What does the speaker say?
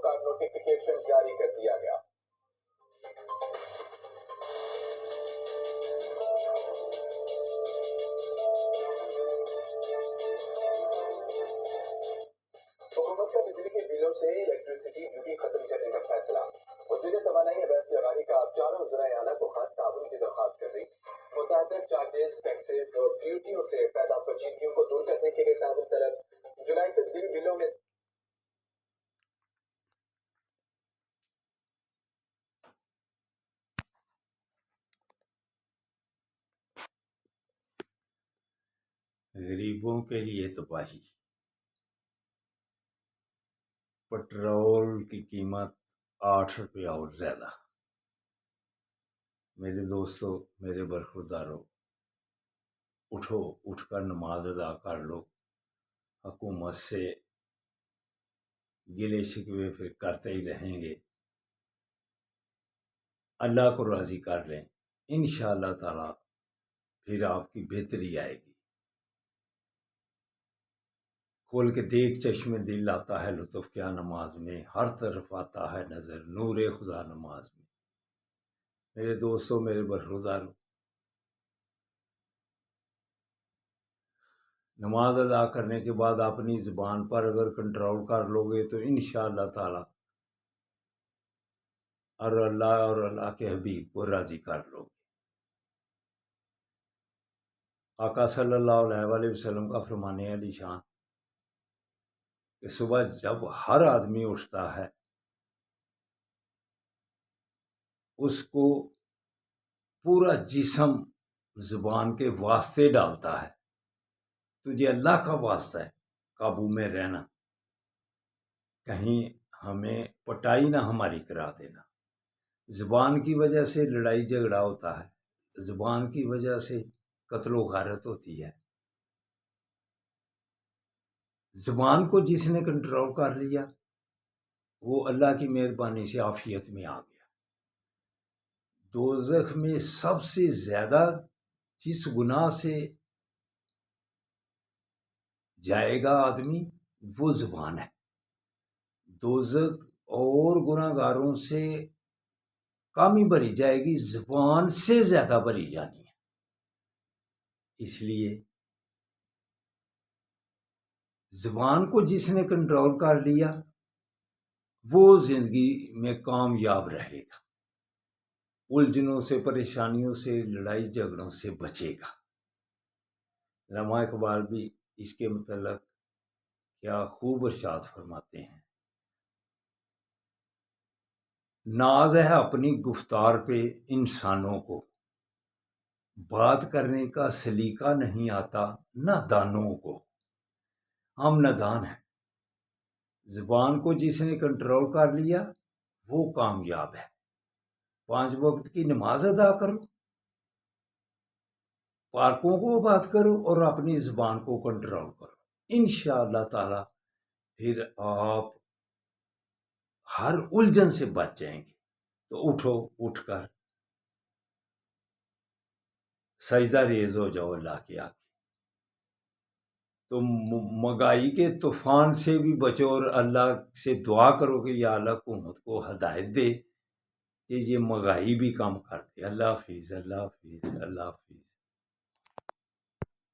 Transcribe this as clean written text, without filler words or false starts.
का नोटिफिकेशन जारी कर दिया गया। हुकूमत का बिजली के बिलों से इलेक्ट्रिसिटी ड्यूटी खत्म करने का फैसला। वज़ीर तवानाई अवैस लगानी का चारों ज़राए आला को खत ताउन की दरख्वास्त कर दी। मुतअद्दिद चार्जेस, टैक्सेस और ड्यूटियों से पैदा पेचीदगियों को दूर करने के लिए ताउन तलब। जुलाई से बिलों में गरीबों के लिए तबाही। पेट्रोल की कीमत 8 रुपया और ज़्यादा। मेरे दोस्तों, मेरे बरखुरदारों, उठो, उठकर नमाज अदा कर लो। हुकूमत से गिले शिकवे फिर करते ही रहेंगे। अल्लाह को राज़ी कर लें, इंशाअल्लाह ताला फिर आपकी बेहतरी आएगी। खोल के देख चश्मे दिल आता है लुत्फ़ क्या नमाज में, हर तरफ आता है नज़र नूरे खुदा नमाज में। मेरे दोस्तों, मेरे बरखुरदारों, नमाज अदा करने के बाद अपनी ज़ुबान पर अगर कंट्रोल कर लोगे तो इंशाअल्लाह ताला और अल्लाह के हबीब को राज़ी कर लोगे। आका सल्लल्लाहु अलैहि वसल्लम का फरमाने अली शान कि सुबह जब हर आदमी उठता है उसको पूरा जिस्म ज़ुबान के वास्ते डालता है, तुझे अल्लाह का वास्ता है काबू में रहना, कहीं हमें पटाई ना हमारी करा देना। ज़ुबान की वजह से लड़ाई झगड़ा होता है, ज़ुबान की वजह से कत्लो गारत होती है। ज़ुबान को जिसने कंट्रोल कर लिया वो अल्लाह की मेहरबानी से आफियत में आ गया। दोज़ख में सबसे ज़्यादा जिस गुनाह से जाएगा आदमी वो ज़ुबान है। दोज़ख और गुनाहगारों से कम ही भरी जाएगी, ज़ुबान से ज़्यादा भरी जानी है। इसलिए ज़ुबान को जिसने कंट्रोल कर लिया वो ज़िंदगी में कामयाब रहेगा, उलझनों से, परेशानियों से, लड़ाई झगड़ों से बचेगा। अल्लामा इकबाल भी इसके मतलब क्या खूब इरशाद फरमाते हैं, नाज है अपनी गुफ्तार पे इंसानों को, बात करने का सलीका नहीं आता नादानों को। हम नादान हैं। ज़ुबान को जिसने कंट्रोल कर लिया वो कामयाब है। 5 वक्त की नमाज अदा करो, पार्कों को बात करो और अपनी ज़ुबान को कंट्रोल करो, इंशाअल्लाह ताला फिर आप हर उलझन से बच जाएंगे। तो उठो, उठकर सजदा रेज़ हो जाओ अल्लाह के आगे। तो महंगाई के तूफान से भी बचो और अल्लाह से दुआ करो कि या अल्लाह हुकूमत को हदायत दे कि ये महंगाई भी कम कर दे। अल्लाह हाफिज़, अल्लाह हाफिज़, अल्लाह हाफिज़।